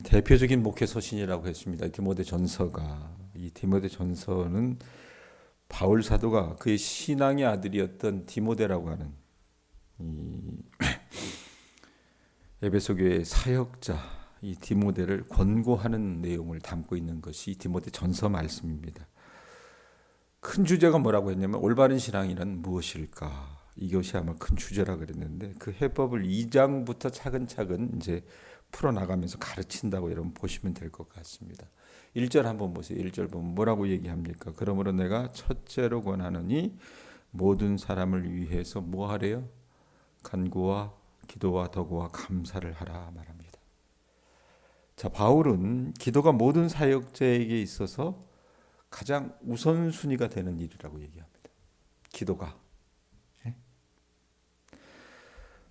대표적인 목회 서신이라고 했습니다. 디모데 전서가. 이 디모데 전서는 바울 사도가 그의 신앙의 아들이었던 디모데라고 하는 이 에베소 교회의 사역자 이 디모데를 권고하는 내용을 담고 있는 것이 디모데 전서 말씀입니다. 큰 주제가 뭐라고 했냐면 올바른 신앙이란 무엇일까? 이것이 아마 큰 주제라 그랬는데 그 해법을 2장부터 차근차근 이제 풀어나가면서 가르친다고 여러분 보시면 될 것 같습니다. 1절 한번 보세요. 1절 보면 뭐라고 얘기합니까? 그러므로 내가 첫째로 권하노니 모든 사람을 위해서 뭐 하래요? 간구와 기도와 도구와 감사를 하라 말합니다. 자, 바울은 기도가 모든 사역자에게 있어서 가장 우선순위가 되는 일이라고 얘기합니다. 기도가.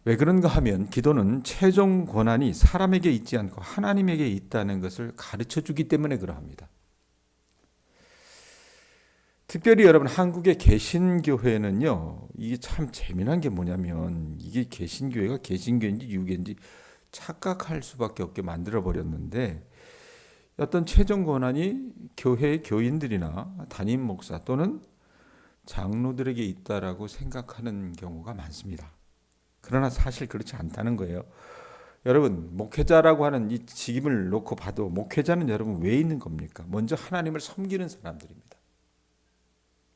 왜 그런가 하면 기도는 최종 권한이 사람에게 있지 않고 하나님에게 있다는 것을 가르쳐 주기 때문에 그러합니다. 특별히 여러분 한국의 개신교회는요, 이게 참 재미난 게 뭐냐면 이게 개신교회가 개신교인지 유교인지 착각할 수밖에 없게 만들어 버렸는데 어떤 최종 권한이 교회의 교인들이나 담임 목사 또는 장로들에게 있다라고 생각하는 경우가 많습니다. 그러나 사실 그렇지 않다는 거예요. 여러분 목회자라고 하는 이 직임을 놓고 봐도 목회자는 여러분 왜 있는 겁니까? 먼저 하나님을 섬기는 사람들입니다.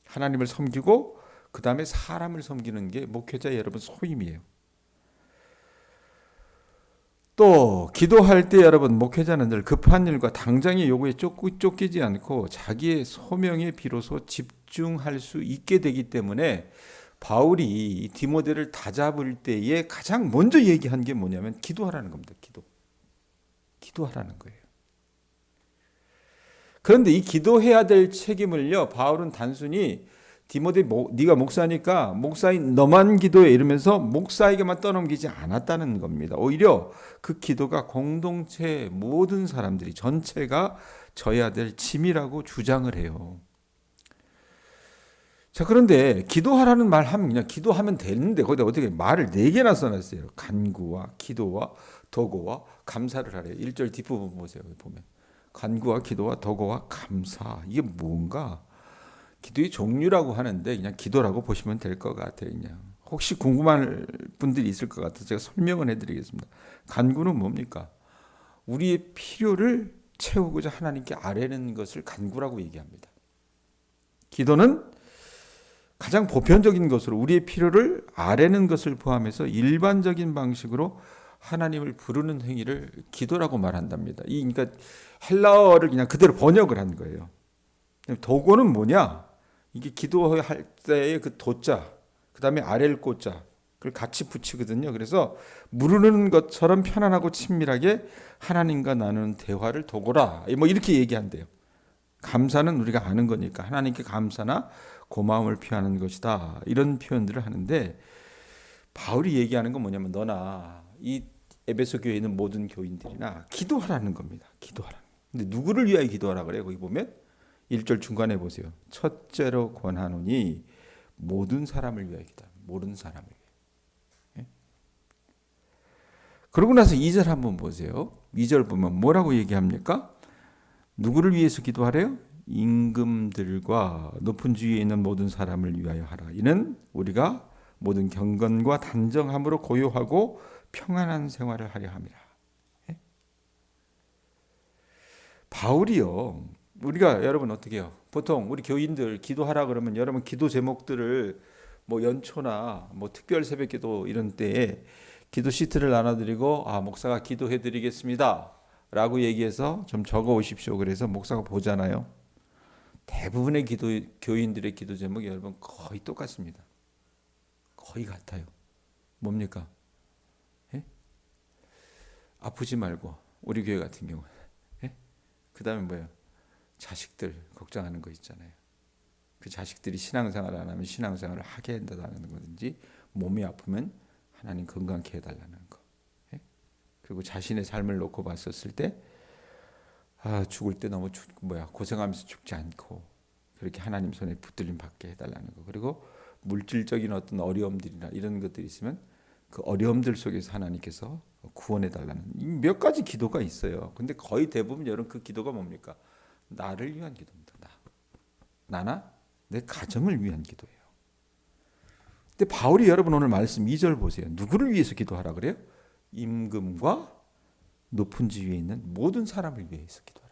하나님을 섬기고 그 다음에 사람을 섬기는 게 목회자의 여러분 소임이에요. 또 기도할 때 여러분 목회자는 늘 급한 일과 당장의 요구에 쫓기지 않고 자기의 소명에 비로소 집중할 수 있게 되기 때문에 바울이 디모데를 다잡을 때에 가장 먼저 얘기한 게 뭐냐면 기도하라는 겁니다. 기도하라는 거예요. 그런데 이 기도해야 될 책임을요, 바울은 단순히 디모데 네가 목사니까 목사인 너만 기도해 이러면서 목사에게만 떠넘기지 않았다는 겁니다. 오히려 그 기도가 공동체 모든 사람들이 전체가 져야 될 짐이라고 주장을 해요. 자, 그런데 기도하라는 말 하면 그냥 기도하면 되는데 거기다 어떻게 말을 4개나 써놨어요. 간구와 기도와 도구와 감사를 하래요. 1절 뒷부분 보세요. 보면 간구와 기도와 도구와 감사. 이게 뭔가? 기도의 종류라고 하는데 그냥 기도라고 보시면 될 것 같아요. 그냥 혹시 궁금한 분들이 있을 것 같아서 제가 설명을 해드리겠습니다. 간구는 뭡니까? 우리의 필요를 채우고자 하나님께 아뢰는 것을 간구라고 얘기합니다. 기도는 가장 보편적인 것으로 우리의 필요를 아뢰는 것을 포함해서 일반적인 방식으로 하나님을 부르는 행위를 기도라고 말한답니다. 그러니까 헬라어를 그냥 그대로 번역을 한 거예요. 도구는 뭐냐? 이게 기도할 때의 그 도자, 그 다음에 아랠 꼬자, 그걸 같이 붙이거든요. 그래서 물르는 것처럼 편안하고 친밀하게 하나님과 나누는 대화를 도구라. 뭐 이렇게 얘기한대요. 감사는 우리가 아는 거니까 하나님께 감사나 고마움을 표하는 것이다. 이런 표현들을 하는데 바울이 얘기하는 건 뭐냐면 너나 이 에베소 교회에 있는 모든 교인들이나 기도하라는 겁니다. 기도하라는. 근데 누구를 위하여 기도하라 그래요? 거기 보면 1절 중간에 보세요. 첫째로 권하노니 모든 사람을 위하여 기도하라. 모든 사람을 위해. 그러고 나서 2절 한번 보세요. 2절 보면 뭐라고 얘기합니까? 누구를 위해서 기도하래요? 임금들과 높은 주위에 있는 모든 사람을 위하여 하라. 이는 우리가 모든 경건과 단정함으로 고요하고 평안한 생활을 하려 함이라. 바울이요. 우리가 여러분 어떻게 해요? 보통 우리 교인들 기도하라 그러면 여러분 기도 제목들을 뭐 연초나 뭐 특별 새벽기도 이런 때에 기도 시트를 나눠드리고 목사가 기도해드리겠습니다. 라고 얘기해서 좀 적어 오십시오. 그래서 목사가 보잖아요. 대부분의 교인들의 기도 제목이 여러분 거의 똑같습니다. 거의 같아요. 뭡니까? 예? 아프지 말고 우리 교회 같은 경우. 예? 그 다음에 뭐예요? 자식들 걱정하는 거 있잖아요. 그 자식들이 신앙생활을 안 하면 신앙생활을 하게 한다는 거든지 몸이 아프면 하나님 건강케 해달라는 거. 예? 그리고 자신의 삶을 놓고 봤었을 때 죽을 때 너무 고생하면서 죽지 않고 그렇게 하나님 손에 붙들림 받게 해달라는 거. 그리고 물질적인 어떤 어려움들이나 이런 것들이 있으면 그 어려움들 속에서 하나님께서 구원해 달라는 몇 가지 기도가 있어요. 근데 거의 대부분 여러분 그 기도가 뭡니까? 나를 위한 기도입니다. 나나 내 가정을 위한 기도예요. 근데 바울이 여러분 오늘 말씀 2절 보세요. 누구를 위해서 기도하라 그래요? 임금과 높은 지위에 있는 모든 사람을 위해서 기도하라.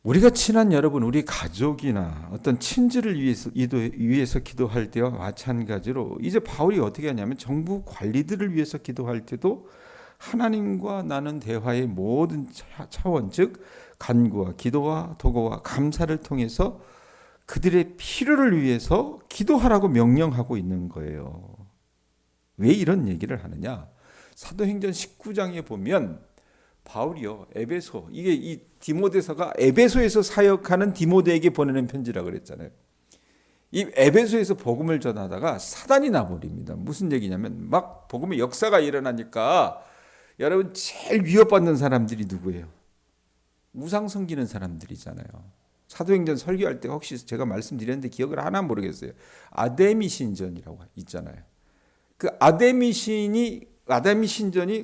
우리가 친한 여러분, 우리 가족이나 어떤 친지를 위해서 기도할 때와 마찬가지로 이제 바울이 어떻게 하냐면 정부 관리들을 위해서 기도할 때도 하나님과 나는 대화의 모든 차원, 즉 간구와 기도와 도구와 감사를 통해서 그들의 필요를 위해서 기도하라고 명령하고 있는 거예요. 왜 이런 얘기를 하느냐? 사도행전 19장에 보면 바울이요, 에베소, 이게 이 디모데서가 에베소에서 사역하는 디모데에게 보내는 편지라고 그랬잖아요. 이 에베소에서 복음을 전하다가 사단이 나버립니다. 무슨 얘기냐면 막 복음의 역사가 일어나니까 여러분 제일 위협받는 사람들이 누구예요? 우상 섬기는 사람들이잖아요. 사도행전 설교할 때 혹시 제가 말씀드렸는데 기억을 하나 모르겠어요. 아데미 신전이라고 있잖아요. 그 아데미 신전이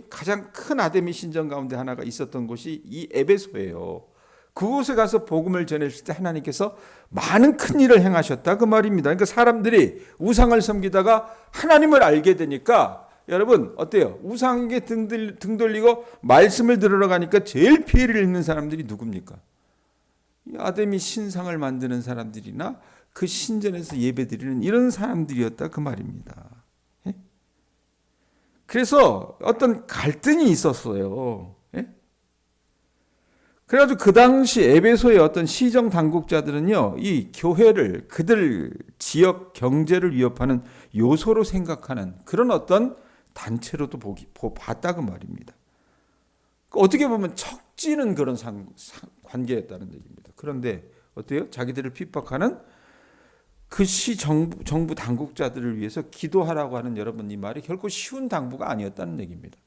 가장 큰 아데미 신전 가운데 하나가 있었던 곳이 이 에베소예요. 그곳에 가서 복음을 전했을 때 하나님께서 많은 큰 일을 행하셨다 그 말입니다. 그러니까 사람들이 우상을 섬기다가 하나님을 알게 되니까 여러분 어때요? 우상에게 등 돌리고 말씀을 들으러 가니까 제일 피해를 입는 사람들이 누굽니까? 이 아데미 신상을 만드는 사람들이나 그 신전에서 예배드리는 이런 사람들이었다 그 말입니다. 그래서 어떤 갈등이 있었어요. 그래가지고 그 당시 에베소의 어떤 시정 당국자들은요, 이 교회를 그들 지역 경제를 위협하는 요소로 생각하는 그런 어떤 단체로도 봤다고 말입니다. 어떻게 보면 척지는 그런 관계였다는 얘기입니다. 그런데 어때요? 자기들을 핍박하는 그 정부 당국자들을 위해서 기도하라고 하는 여러분 이 말이 결코 쉬운 당부가 아니었다는 얘기입니다.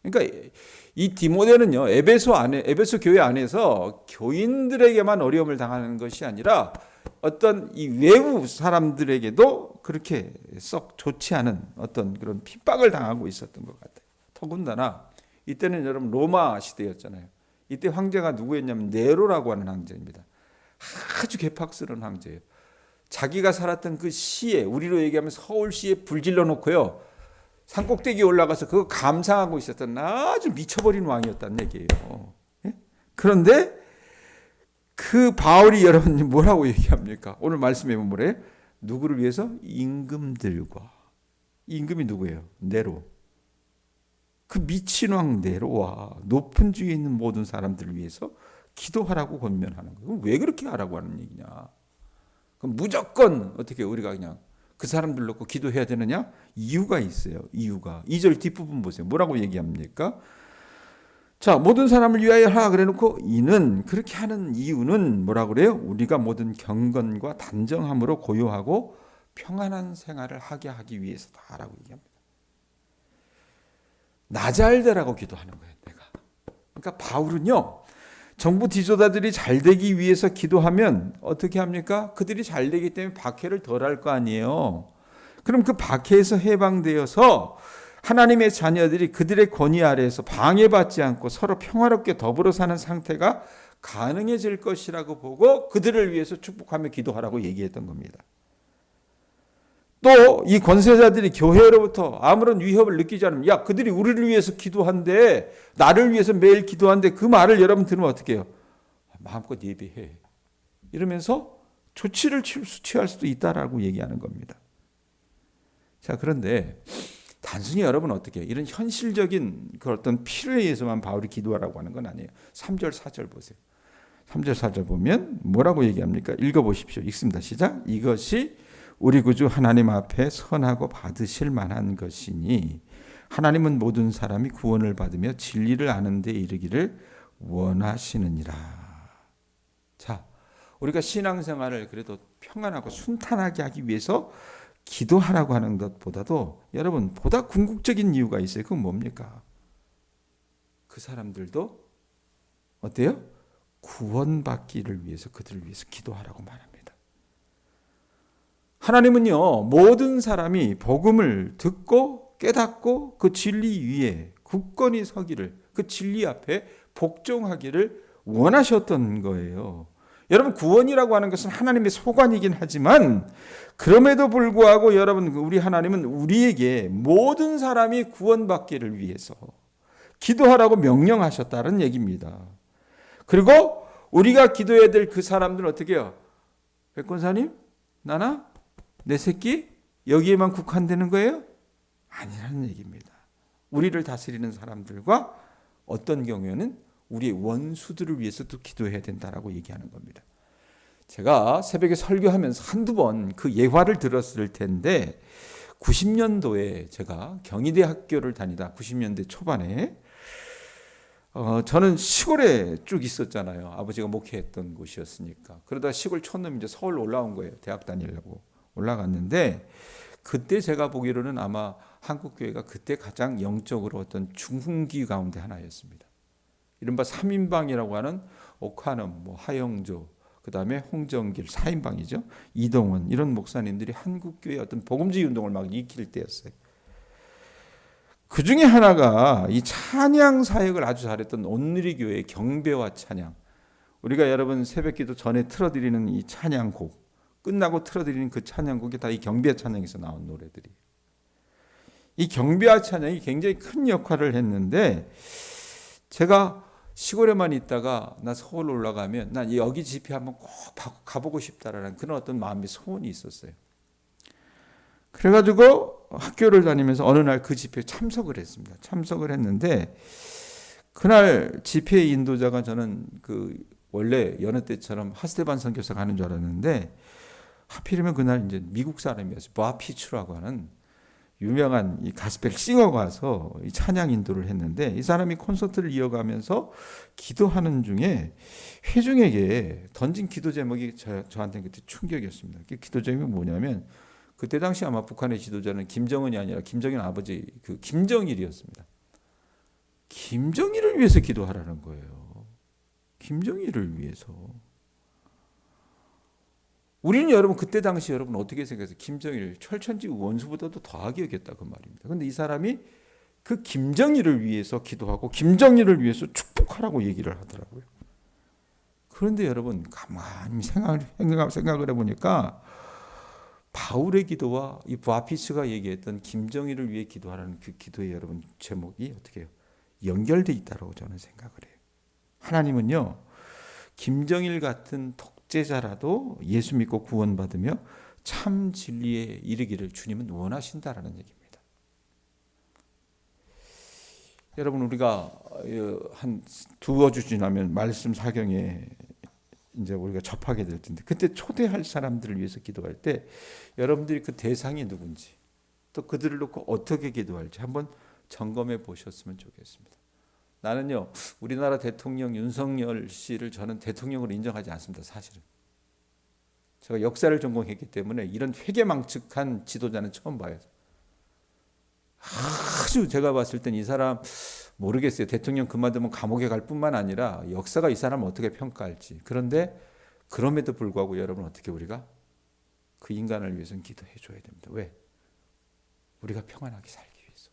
그러니까 이 디모데는요, 에베소 교회 안에서 교인들에게만 어려움을 당하는 것이 아니라 어떤 이 외부 사람들에게도 그렇게 썩 좋지 않은 어떤 그런 핍박을 당하고 있었던 것 같아요. 더군다나 이때는 여러분 로마 시대였잖아요. 이때 황제가 누구였냐면 네로라고 하는 황제입니다. 아주 개팍스러운 황제예요. 자기가 살았던 그 시에, 우리로 얘기하면 서울시에 불질러 놓고요, 산꼭대기에 올라가서 그거 감상하고 있었던 아주 미쳐버린 왕이었다는 얘기예요. 그런데 그 바울이 여러분 뭐라고 얘기합니까? 오늘 말씀에 보면 뭐래요? 누구를 위해서? 임금들과. 임금이 누구예요? 네로. 그 미친 왕 네로와 높은 주위에 있는 모든 사람들을 위해서 기도하라고 권면하는 거예요. 왜 그렇게 하라고 하는 얘기냐? 그럼 무조건 어떻게 우리가 그냥 그 사람들 놓고 기도해야 되느냐? 이유가 있어요. 이유가. 2절 뒷부분 보세요. 뭐라고 얘기합니까? 자, 모든 사람을 위하여 하라 그래놓고 이는, 그렇게 하는 이유는 뭐라고 그래요? 우리가 모든 경건과 단정함으로 고요하고 평안한 생활을 하게 하기 위해서다라고 얘기합니다. 나 잘 되라고 기도하는 거예요, 내가. 그러니까 바울은요, 정부 지도자들이 잘 되기 위해서 기도하면 어떻게 합니까? 그들이 잘 되기 때문에 박해를 덜 할 거 아니에요. 그럼 그 박해에서 해방되어서 하나님의 자녀들이 그들의 권위 아래에서 방해받지 않고 서로 평화롭게 더불어 사는 상태가 가능해질 것이라고 보고 그들을 위해서 축복하며 기도하라고 얘기했던 겁니다. 또 이 권세자들이 교회로부터 아무런 위협을 느끼지 않으면, 야, 그들이 우리를 위해서 기도한대, 나를 위해서 매일 기도한대, 그 말을 여러분 들으면 어떻게 해요? 마음껏 예배해. 이러면서 조치를 취할 수도 있다라고 얘기하는 겁니다. 자, 그런데 단순히 여러분 어떻게 해요? 이런 현실적인 그 어떤 필요에 의해서만 바울이 기도하라고 하는 건 아니에요. 3절 4절 보세요. 3절 4절 보면 뭐라고 얘기합니까? 읽어보십시오. 읽습니다. 시작. 이것이 우리 구주 하나님 앞에 선하고 받으실 만한 것이니 하나님은 모든 사람이 구원을 받으며 진리를 아는 데 이르기를 원하시느니라. 자, 우리가 신앙생활을 그래도 평안하고 순탄하게 하기 위해서 기도하라고 하는 것보다도 여러분 보다 궁극적인 이유가 있어요. 그건 뭡니까? 그 사람들도 어때요? 구원받기를 위해서, 그들을 위해서 기도하라고 말합니다. 하나님은요, 모든 사람이 복음을 듣고 깨닫고 그 진리 위에 굳건히 서기를, 그 진리 앞에 복종하기를 원하셨던 거예요. 여러분, 구원이라고 하는 것은 하나님의 소관이긴 하지만 그럼에도 불구하고 여러분, 우리 하나님은 우리에게 모든 사람이 구원받기를 위해서 기도하라고 명령하셨다는 얘기입니다. 그리고 우리가 기도해야 될 그 사람들은 어떻게 해요? 백권사님? 나나? 내 새끼? 여기에만 국한되는 거예요? 아니라는 얘기입니다. 우리를 다스리는 사람들과 어떤 경우에는 우리의 원수들을 위해서도 기도해야 된다라고 얘기하는 겁니다. 제가 새벽에 설교하면서 한두 번 그 예화를 들었을 텐데 90년도에 제가 경희대 학교를 다니다 90년대 초반에 저는 시골에 쭉 있었잖아요. 아버지가 목회했던 곳이었으니까. 그러다 시골 촌놈 이제 서울 올라온 거예요. 대학 다니려고 올라갔는데 그때 제가 보기로는 아마 한국교회가 그때 가장 영적으로 어떤 중흥기 가운데 하나였습니다. 이른바 3인방이라고 하는 옥한음, 하영조, 그 다음에 홍정길 4인방이죠. 이동원 이런 목사님들이 한국교회 어떤 복음주의 운동을 막 일으킬 때였어요. 그 중에 하나가 이 찬양 사역을 아주 잘했던 온누리교회의 경배와 찬양. 우리가 여러분 새벽기도 전에 틀어드리는 이 찬양곡, 끝나고 틀어드리는 그 찬양곡이 다 이 경배와 찬양에서 나온 노래들이. 이 경배와 찬양이 굉장히 큰 역할을 했는데 제가 시골에만 있다가 나 서울 올라가면 난 여기 집회 한번 꼭 가보고 싶다라는 그런 어떤 마음의 소원이 있었어요. 그래가지고 학교를 다니면서 어느 날 그 집회에 참석을 했습니다. 참석을 했는데 그날 집회 인도자가 저는 원래 여느 때처럼 하스테반 선교사 가는 줄 알았는데 하필이면 그날 이제 미국 사람이었어요. 보아 피츠라고 하는 유명한 이 가스펠 싱어가 와서 이 찬양 인도를 했는데 이 사람이 콘서트를 이어가면서 기도하는 중에 회중에게 던진 기도 제목이 저한테는 그때 충격이었습니다. 그 기도 제목이 뭐냐면 그때 당시 아마 북한의 지도자는 김정은이 아니라 김정일 아버지 김정일이었습니다. 김정일을 위해서 기도하라는 거예요. 김정일을 위해서. 우리는 여러분 그때 당시 여러분 어떻게 생각해서 김정일 철천지 원수보다도 더하게 여겼다 그 말입니다. 그런데 이 사람이 그 김정일을 위해서 기도하고 김정일을 위해서 축복하라고 얘기를 하더라고요. 그런데 여러분 가만히 생각을 해보니까 바울의 기도와 이 바피스가 얘기했던 김정일을 위해 기도하라는 그 기도의 여러분 제목이 어떻게 해요? 연결되어 있다고 저는 생각을 해요. 하나님은요 김정일 같은 독재자라도 예수 믿고 구원받으며 참 진리에 이르기를 주님은 원하신다라는 얘기입니다. 여러분 우리가 한 두어 주 지나면 말씀 사경에 이제 우리가 접하게 될 텐데 그때 초대할 사람들을 위해서 기도할 때 여러분들이 그 대상이 누군지 또 그들을 놓고 어떻게 기도할지 한번 점검해 보셨으면 좋겠습니다. 나는요 우리나라 대통령 윤석열 씨를 저는 대통령으로 인정하지 않습니다. 사실은 제가 역사를 전공했기 때문에 이런 회개망측한 지도자는 처음 봐요. 아주 제가 봤을 땐 이 사람 모르겠어요. 대통령 그만두면 감옥에 갈 뿐만 아니라 역사가 이 사람을 어떻게 평가할지. 그런데 그럼에도 불구하고 여러분 어떻게 우리가 그 인간을 위해서는 기도해 줘야 됩니다. 왜? 우리가 평안하게 살기 위해서.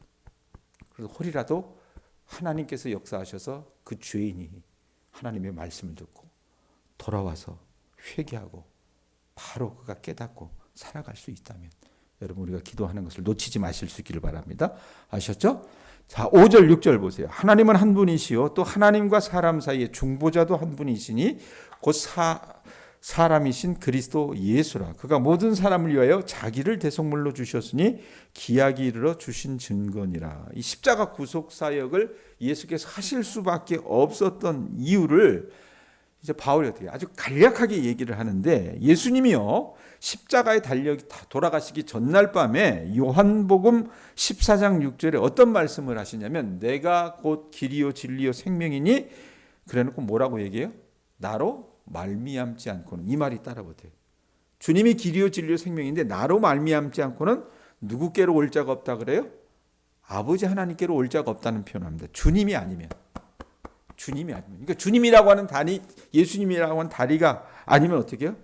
그래서 홀이라도 하나님께서 역사하셔서 그 죄인이 하나님의 말씀을 듣고 돌아와서 회개하고 바로 그가 깨닫고 살아갈 수 있다면 여러분 우리가 기도하는 것을 놓치지 마실 수 있기를 바랍니다. 아셨죠? 자, 5절 6절 보세요. 하나님은 한 분이시요 또 하나님과 사람 사이에 중보자도 한 분이시니 곧 사람이신 그리스도 예수라. 그가 모든 사람을 위하여 자기를 대속물로 주셨으니 기약이 이르러 주신 증거니라. 이 십자가 구속 사역을 예수께서 하실 수밖에 없었던 이유를 이제 바울이 어떻게 아주 간략하게 얘기를 하는데 예수님이요 십자가에 달려 돌아가시기 전날 밤에 요한복음 14장 6절에 어떤 말씀을 하시냐면 내가 곧 길이요 진리요 생명이니 그래놓고 뭐라고 얘기해요? 나로 말미암지 않고는 이 말이 따라붙어요. 주님이 길이요 진리요 생명인데 나로 말미암지 않고는 누구께로 올 자가 없다 그래요? 아버지 하나님께로 올 자가 없다는 표현합니다. 주님이 아니면. 그러니까 주님이라고 하는 다리, 예수님이라고 하는 다리가 아니면 어떻게 해요?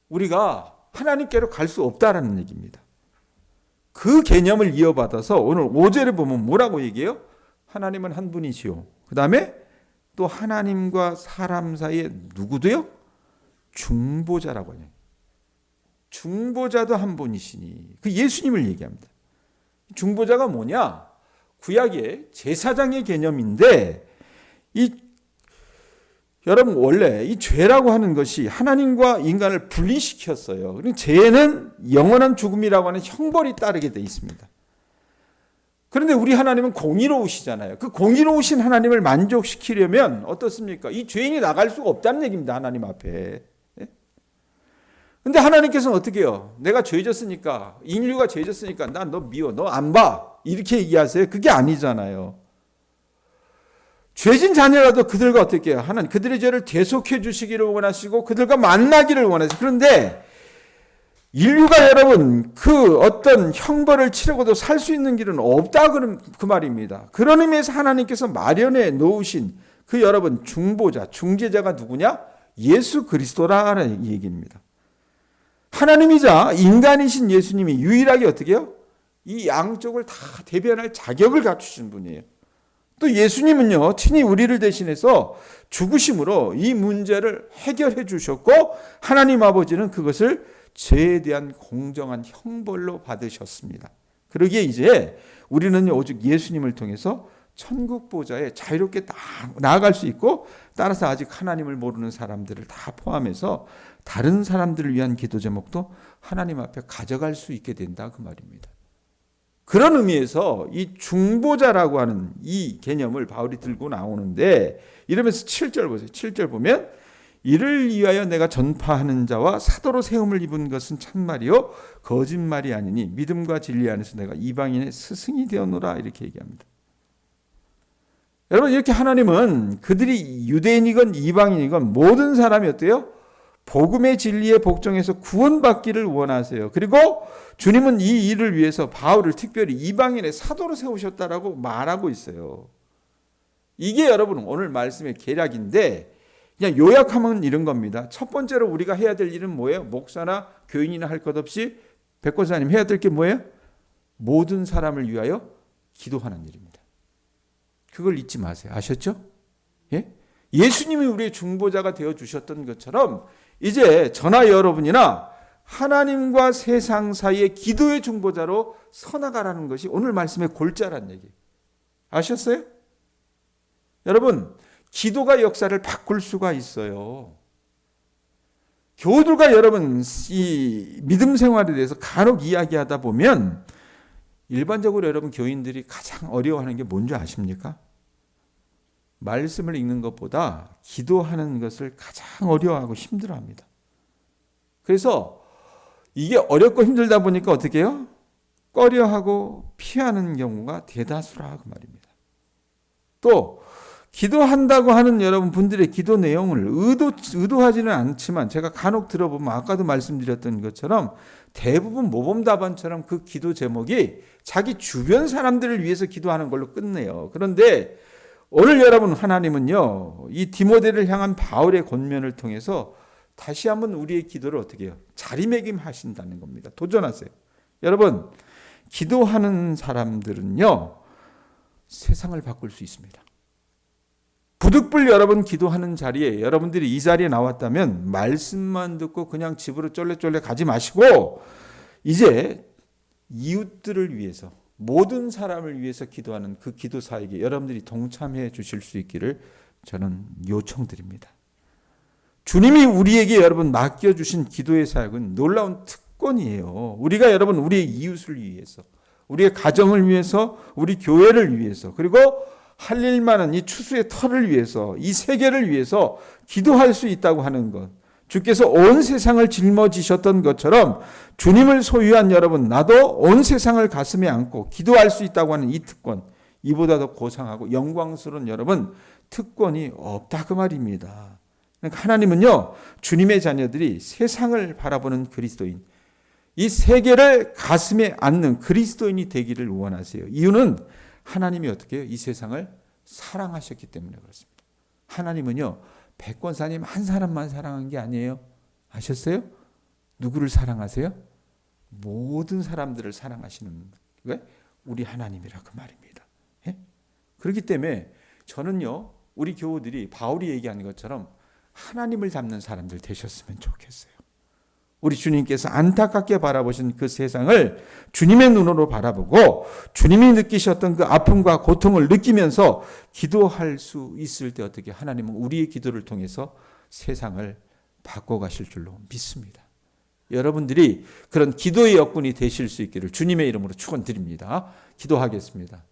우리가 하나님께로 갈 수 없다라는 얘기입니다. 그 개념을 이어받아서 오늘 5절에 보면 뭐라고 얘기해요? 하나님은 한 분이시요. 그 다음에 또 하나님과 사람 사이에 누구도요? 중보자라고 해요. 중보자도 한 분이시니. 그 예수님을 얘기합니다. 중보자가 뭐냐? 구약의 제사장의 개념인데 여러분 원래 이 죄라고 하는 것이 하나님과 인간을 분리시켰어요. 죄는 영원한 죽음이라고 하는 형벌이 따르게 돼 있습니다. 그런데 우리 하나님은 공의로우시잖아요. 그 공의로우신 하나님을 만족시키려면 어떻습니까? 이 죄인이 나갈 수가 없다는 얘기입니다. 하나님 앞에. 근데 하나님께서는 어떻게 해요? 내가 죄졌으니까, 인류가 죄졌으니까 난 너 미워, 너 안 봐. 이렇게 얘기하세요. 그게 아니잖아요. 죄진 자녀라도 그들과 어떻게 해요? 하나님 그들의 죄를 대속해 주시기를 원하시고 그들과 만나기를 원하세요. 그런데 인류가 여러분 그 어떤 형벌을 치르고도 살 수 있는 길은 없다 그 말입니다. 그런 의미에서 하나님께서 마련해 놓으신 그 여러분 중보자, 중재자가 누구냐? 예수 그리스도라는 얘기입니다. 하나님이자 인간이신 예수님이 유일하게 어떻게 해요? 이 양쪽을 다 대변할 자격을 갖추신 분이에요. 또 예수님은요, 친히 우리를 대신해서 죽으심으로 이 문제를 해결해 주셨고, 하나님 아버지는 그것을 죄에 대한 공정한 형벌로 받으셨습니다. 그러기에 이제 우리는 오직 예수님을 통해서 천국 보좌에 자유롭게 나아갈 수 있고, 따라서 아직 하나님을 모르는 사람들을 다 포함해서 다른 사람들을 위한 기도 제목도 하나님 앞에 가져갈 수 있게 된다 그 말입니다. 그런 의미에서 이 중보자라고 하는 이 개념을 바울이 들고 나오는데, 이러면서 7절 보세요. 7절 보면 이를 위하여 내가 전파하는 자와 사도로 세움을 입은 것은 참말이요 거짓말이 아니니 믿음과 진리 안에서 내가 이방인의 스승이 되었노라 이렇게 얘기합니다. 여러분 이렇게 하나님은 그들이 유대인이건 이방인이건 모든 사람이 어때요? 복음의 진리에 복종해서 구원받기를 원하세요. 그리고 주님은 이 일을 위해서 바울을 특별히 이방인의 사도로 세우셨다라고 말하고 있어요. 이게 여러분 오늘 말씀의 계략인데 그냥 요약하면 이런 겁니다. 첫 번째로 우리가 해야 될 일은 뭐예요? 목사나 교인이나 할 것 없이 백권사님 해야 될 게 뭐예요? 모든 사람을 위하여 기도하는 일입니다. 그걸 잊지 마세요. 아셨죠? 예? 예수님이 우리의 중보자가 되어주셨던 것처럼 이제 저나 여러분이나 하나님과 세상 사이의 기도의 중보자로 서나가라는 것이 오늘 말씀의 골자란 얘기. 아셨어요? 여러분, 기도가 역사를 바꿀 수가 있어요. 교우들과 여러분 이 믿음 생활에 대해서 간혹 이야기하다 보면 일반적으로 여러분 교인들이 가장 어려워하는 게 뭔지 아십니까? 말씀을 읽는 것보다 기도하는 것을 가장 어려워하고 힘들어합니다. 그래서 이게 어렵고 힘들다 보니까 어떻게 해요? 꺼려하고 피하는 경우가 대다수라 그 말입니다. 또 기도한다고 하는 여러분 분들의 기도 내용을 의도하지는 않지만 제가 간혹 들어보면 아까도 말씀드렸던 것처럼 대부분 모범답안처럼 그 기도 제목이 자기 주변 사람들을 위해서 기도하는 걸로 끝내요. 그런데 오늘 여러분 하나님은요 이 디모데를 향한 바울의 권면을 통해서 다시 한번 우리의 기도를 어떻게 해요? 자리매김하신다는 겁니다. 도전하세요. 여러분 기도하는 사람들은요 세상을 바꿀 수 있습니다. 부득불 여러분 기도하는 자리에 여러분들이 이 자리에 나왔다면 말씀만 듣고 그냥 집으로 쫄래쫄래 가지 마시고 이제 이웃들을 위해서 모든 사람을 위해서 기도하는 그 기도 사역에 여러분들이 동참해 주실 수 있기를 저는 요청드립니다. 주님이 우리에게 여러분 맡겨주신 기도의 사역은 놀라운 특권이에요. 우리가 여러분 우리의 이웃을 위해서, 우리의 가정을 위해서, 우리 교회를 위해서, 그리고 할 일 많은 이 추수의 터를 위해서, 이 세계를 위해서 기도할 수 있다고 하는 것. 주께서 온 세상을 짊어지셨던 것처럼 주님을 소유한 여러분, 나도 온 세상을 가슴에 안고 기도할 수 있다고 하는 이 특권, 이보다 더 고상하고 영광스러운 여러분 특권이 없다 그 말입니다. 그러니까 하나님은요 주님의 자녀들이 세상을 바라보는 그리스도인, 이 세계를 가슴에 안는 그리스도인이 되기를 원하세요. 이유는 하나님이 어떻게 해요? 이 세상을 사랑하셨기 때문에 그렇습니다. 하나님은요 백권사님 한 사람만 사랑한 게 아니에요. 아셨어요? 누구를 사랑하세요? 모든 사람들을 사랑하시는 왜? 우리 하나님이라 그 말입니다. 예? 그렇기 때문에 저는요, 우리 교우들이 바울이 얘기하는 것처럼 하나님을 닮는 사람들 되셨으면 좋겠어요. 우리 주님께서 안타깝게 바라보신 그 세상을 주님의 눈으로 바라보고 주님이 느끼셨던 그 아픔과 고통을 느끼면서 기도할 수 있을 때 어떻게 하나님은 우리의 기도를 통해서 세상을 바꿔가실 줄로 믿습니다. 여러분들이 그런 기도의 여건이 되실 수 있기를 주님의 이름으로 축원드립니다. 기도하겠습니다.